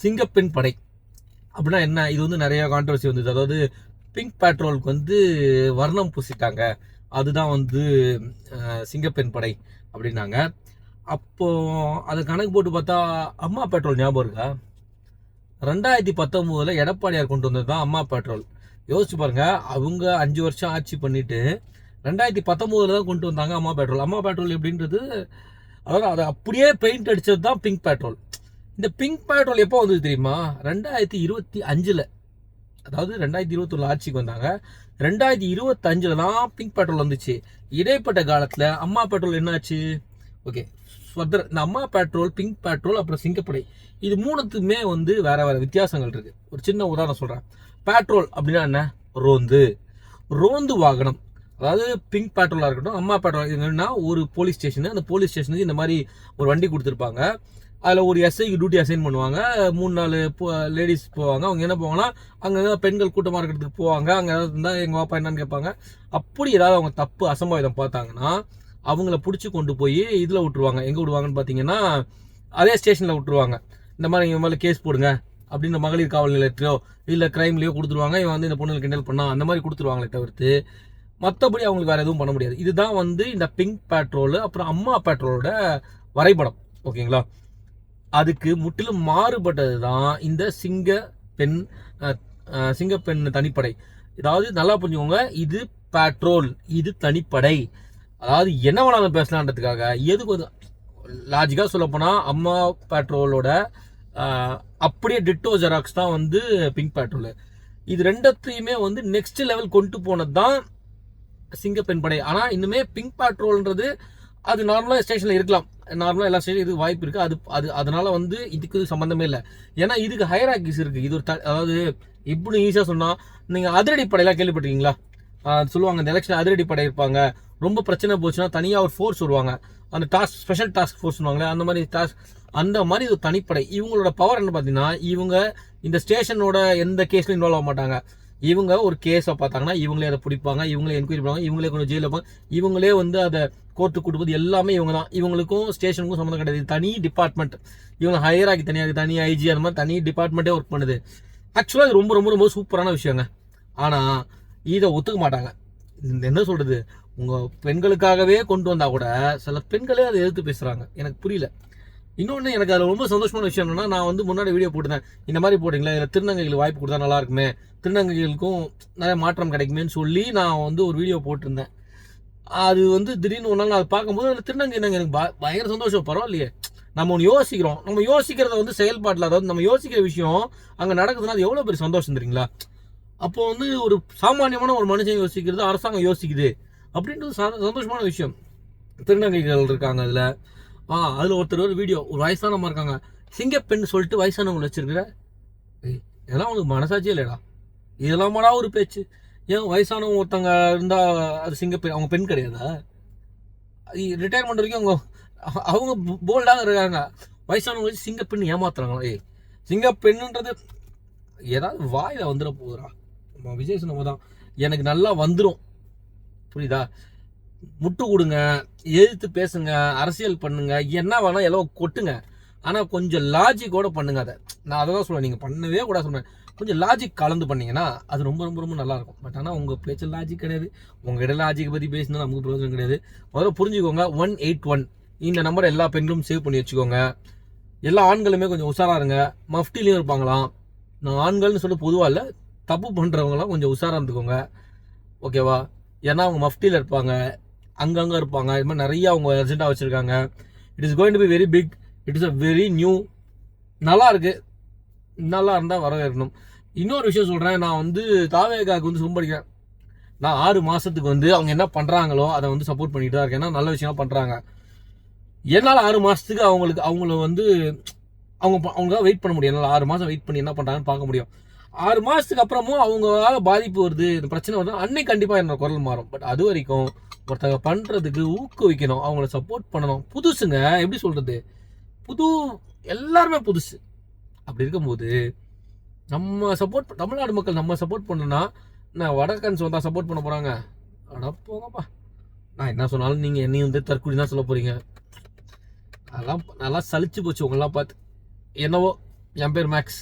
சிங்கப்பெண் படை அப்படின்னா என்ன? இது வந்து நிறைய கான்ட்ரவர்சி வந்தது. அதாவது பிங்க் பேட்ரோலுக்கு வந்து வர்ணம் பூசிட்டாங்க, அதுதான் வந்து சிங்கப்பெண் படை அப்படின்னாங்க. அப்போ அதை கணக்கு போட்டு பார்த்தா அம்மா பேட்ரோல் ஞாபகம் இருக்கா? 2019 எடப்பாடியார் கொண்டு வந்தது தான் அம்மா பேட்ரோல். யோசிச்சு பாருங்க, அவங்க 5 வருஷம் ஆட்சி பண்ணிட்டு 2019 தான் கொண்டு வந்தாங்க அம்மா பேட்ரோல். அம்மா பேட்ரோல் எப்படின்றது, அதாவது அதை அப்படியே பெயிண்ட் அடிச்சது தான் பிங்க் பேட்ரோல். இந்த பிங்க் பேட்ரோல் எப்போ வந்தது தெரியுமா? 2025, அதாவது 2021 ஆட்சிக்கு வந்தாங்க. 2025 தான் பிங்க் பெட்ரோல் வந்துச்சு. இடைப்பட்ட காலத்தில் அம்மா பெட்ரோல் என்னாச்சு? ஓகே, இந்த அம்மா பெட்ரோல், பிங்க் பெட்ரோல், அப்புறம் சிங்கப்படை, இது மூணுத்துக்குமே வந்து வேற வேற வித்தியாசங்கள் இருக்கு. ஒரு சின்ன உதாரணம் சொல்றேன். பெட்ரோல் அப்படின்னா என்ன? ரோந்து வாகனம். அதாவது பிங்க் பெட்ரோலாக இருக்கட்டும், அம்மா பெட்ரோல் என்னன்னா ஒரு போலீஸ் ஸ்டேஷனு, அந்த போலீஸ் ஸ்டேஷனுக்கு இந்த மாதிரி ஒரு வண்டி கொடுத்துருப்பாங்க. அதில் ஒரு எஸ்ஐக்கு டியூட்டி அசைன் பண்ணுவாங்க. 3-4 லேடிஸ் போவாங்க. அவங்க என்ன போவாங்கன்னா, அங்கே பெண்கள் கூட்டமாக இருக்கிறதுக்கு போவாங்க. அங்கே ஏதாவது இருந்தால் எங்கள் பாப்பா என்னன்னு கேட்பாங்க. அப்படி ஏதாவது அவங்க தப்பு அசம்பாவிதம் பார்த்தாங்கன்னா அவங்கள பிடிச்சி கொண்டு போய் இதில் விட்டுருவாங்க. எங்கே விடுவாங்கன்னு பார்த்தீங்கன்னா, அதே ஸ்டேஷனில் விட்டுருவாங்க. இந்த மாதிரி இவங்க மேலே கேஸ் போடுங்க அப்படின்னு மகளிர் காவல் நிலையத்திலோ இல்லை கிரைம்லையோ கொடுத்துருவாங்க. இவன் வந்து இந்த பொண்ணுக்கு கிண்டல் பண்ணா அந்த மாதிரி கொடுத்துருவாங்களே தவிர்த்து மற்றபடி அவங்களுக்கு வேறு எதுவும் பண்ண முடியாது. இதுதான் வந்து இந்த பிங்க் பெட்ரோல் அப்புறம் அம்மா பெட்ரோலோட வரைபடம். ஓகேங்களா? அதுக்கு முற்றிலும் மாறுபட்டது தான் இந்த சிங்கப்பெண் தனிப்படை. அதாவது நல்லா புரிஞ்சுக்கோங்க, இது பெட்ரோல், இது தனிப்படை. அதாவது என்ன வேணாலும் பேசலான்றதுக்காக எதுக்கு வந்து லாஜிக்காக சொல்லப்போனால் அம்மா பெட்ரோலோட அப்படியே டிட்டோ ஜெராக்ஸ் தான் வந்து பிங்க் பெட்ரோல். இது ரெண்டத்தையுமே வந்து நெக்ஸ்ட் லெவல் கொண்டு போனது தான் சிங்கப்பெண் படை. ஆனால் இன்னுமே பிங்க் பெட்ரோல்ன்றது அது நார்மலாக ஸ்டேஷனில் இருக்கலாம். நார்மலாக எல்லா ஸ்டேஷன் இதுக்கு வாய்ப்பு இருக்குது. அது அதனால வந்து இதுக்கு சம்மந்தமே இல்லை. ஏன்னா இதுக்கு ஹையராக்கிஸ் இருக்குது. இது ஒரு அதாவது இப்படி ஈஸியாக சொன்னால், நீங்கள் அதிரடி படையெல்லாம் கேள்விப்பட்டிருக்கீங்களா? சொல்லுவாங்க இந்த எலெக்ஷன் அதிரடி படை இருப்பாங்க. ரொம்ப பிரச்சனை போச்சுன்னா தனியாக ஒரு ஃபோர்ஸ் வருவாங்க. அந்த ஸ்பெஷல் டாஸ்க் ஃபோர்ஸ் சொல்லுவாங்களே, அந்த மாதிரி ஒரு தனிப்படை. இவங்களோட பவர் என்ன பார்த்தீங்கன்னா, இவங்க இந்த ஸ்டேஷனோட எந்த கேஸ்லையும் இன்வால்வ் ஆக மாட்டாங்க. இவங்க ஒரு கேஸை பார்த்தாங்கன்னா இவங்களே அதை பிடிப்பாங்க, இவங்களே என்கொயரி பண்ணுவாங்க, இவங்களே கொஞ்சம் ஜெயிலில் வைப்பாங்க, இவங்களே வந்து அதை கோர்ட்டுக்கு கூட்டு எல்லாமே இவங்க தான். இவங்களுக்கும் ஸ்டேஷனுக்கும் சம்மந்தம் கிடையாது. தனி டிபார்ட்மெண்ட். இவங்க ஹையராகி தனியாக, தனி ஐஜி அந்த மாதிரி தனி டிபார்ட்மெண்ட்டே ஒர்க் பண்ணுது. ஆக்சுவலாக இது ரொம்ப ரொம்ப ரொம்ப சூப்பரான விஷயங்க. ஆனால் இதை ஒத்துக்க மாட்டாங்க. என்ன சொல்றது, உங்கள் பெண்களுக்காகவே கொண்டு வந்தால் கூட சில பெண்களே அதை எதிர்த்து பேசுகிறாங்க. எனக்கு புரியல. இன்னொன்று எனக்கு அதில் ரொம்ப சந்தோஷமான விஷயம் என்னன்னா, நான் வந்து முன்னாடி வீடியோ போட்டுருந்தேன், இந்த மாதிரி போட்டிங்களா, இதில் திருநங்கைகளுக்கு வாய்ப்பு கொடுத்தா நல்லா இருக்குமே, திருநங்கைகளுக்கும் நிறைய மாற்றம் கிடைக்குமேன்னு சொல்லி நான் வந்து ஒரு வீடியோ போட்டிருந்தேன். அது வந்து திடீர்னு ஒரு நாள் நான் பார்க்கும்போது அதில் திருநங்கை எனக்கு பயங்கர சந்தோஷம். பரவாயில்லையே, நம்ம ஒன்று யோசிக்கிறோம், நம்ம யோசிக்கிறத வந்து செயல்பாட்டில், அதாவது நம்ம யோசிக்கிற விஷயம் அங்கே நடக்குதுன்னா அது எவ்வளோ பெரிய சந்தோஷம் தெரியுங்களா? அப்போ வந்து ஒரு சாமானியமான ஒரு மனுஷன் யோசிக்கிறது அரசாங்கம் யோசிக்குது அப்படின்றது சந்தோஷமான விஷயம். திருநங்கைகள் இருக்காங்க அதில். அதில் ஒருத்தர் ஒரு வீடியோ, ஒரு வயசானவங்க இருக்காங்க, சிங்கப்பெண் சொல்லிட்டு வயசானவங்களை வச்சிருக்கிற, இதெல்லாம் உனக்கு மனசாட்சியே இல்லைடா, இதெல்லாமாடா ஒரு பேச்சு? ஏன் வயசானவங்க ஒருத்தவங்க இருந்தால் அது சிங்கப்பெண், அவங்க பெண் கிடையாதா? ரிட்டையர்மெண்ட் வரைக்கும் அவங்க போல்டாக இருக்காங்க. வயசானவங்க வச்சு சிங்கப்பெண் ஏமாத்துறாங்களா? சிங்கப்பெண்ணுன்றது ஏதாவது வாயில் வந்துட போகுதுடா. நம்ம விஜய் சொன்ன தான் எனக்கு நல்லா வந்துடும், புரியுதா? முட்டு கொடுங்க, எதிர்த்து பேசுங்க, அரசியல் பண்ணுங்க, என்ன வேணா எல்லாம் கொட்டுங்க, ஆனால் கொஞ்சம் லாஜிக்கோட பண்ணுங்க. அதை நான் அதை தான் சொல்லுவேன், நீங்கள் பண்ணவே கூட சொல்கிறேன். கொஞ்சம் லாஜிக் கலந்து பண்ணீங்கன்னா அது ரொம்ப ரொம்ப ரொம்ப நல்லாயிருக்கும். பட் ஆனால் உங்கள் பேச்சில் லாஜிக் கிடையாது. உங்கள்கிட்ட லாஜிக்கை பற்றி பேசினா நமக்கு பிரயோஜனம் கிடையாது. முதல்ல புரிஞ்சுக்கோங்க, 181 இந்த நம்பரை எல்லா பெண்களும் சேவ் பண்ணி வச்சுக்கோங்க. எல்லா ஆண்களுமே கொஞ்சம் உஷாராக இருங்க. மஃப்டிலையும் இருப்பாங்களாம். நான் ஆண்கள்னு சொல்லி பொதுவாக இல்லை, தப்பு பண்ணுறவங்களாம் கொஞ்சம் உஷாராக இருந்துக்கோங்க, ஓகேவா? ஏன்னா அவங்க மஃப்டியில் இருப்பாங்க, அங்கங்கே இருப்பாங்க. இது மாதிரி நிறைய அவங்க அர்ஜென்ட்டாக வச்சுருக்காங்க. It is going to be very big. It is a very new. நல்லா இருக்குது, நல்லா இருந்தால் வரவேற்கணும். இன்னொரு விஷயம் சொல்கிறேன், நான் வந்து தாவேகாவுக்கு வந்து சும்படிக்கிறேன். நான் 6 மாதத்துக்கு வந்து அவங்க என்ன பண்ணுறாங்களோ அதை வந்து சப்போர்ட் பண்ணிட்டு தான் இருக்கேன். ஏன்னா நல்ல விஷயமா பண்ணுறாங்க. என்னால் 6 மாதத்துக்கு அவங்கள வந்து அவங்களுக்காக வெயிட் பண்ண முடியும். என்னால் 6 மாதம் வெயிட் பண்ணி என்ன பண்ணுறாங்கன்னு பார்க்க முடியும். 6 மாதத்துக்கு அப்புறமும் அவங்களால பாதிப்பு வருது, இந்த பிரச்சனை வருது, அன்னைக்கு கண்டிப்பாக என்னோட குரல் மாறும். பட் அது வரைக்கும் ஒருத்தங்க பண்ணுறதுக்கு ஊக்குவிக்கணும், அவங்கள சப்போர்ட் பண்ணணும். புதுசுங்க, எப்படி சொல்கிறது, எல்லாருமே புதுசு. அப்படி இருக்கும்போது நம்ம தமிழ்நாடு மக்கள் நம்ம சப்போர்ட் பண்ணணும்னா, நான் வடக்கன்ஸ் வந்தால் சப்போர்ட் பண்ண போகிறாங்க? அட போங்கப்பா. நான் என்ன சொன்னாலும் நீங்கள் என்னையும் வந்து தற்கொலை தான் சொல்ல போகிறீங்க. அதெல்லாம் நல்லா சலிச்சு போச்சு உங்களெல்லாம் பார்த்து. என்னவோ என் பேர் மேக்ஸ்.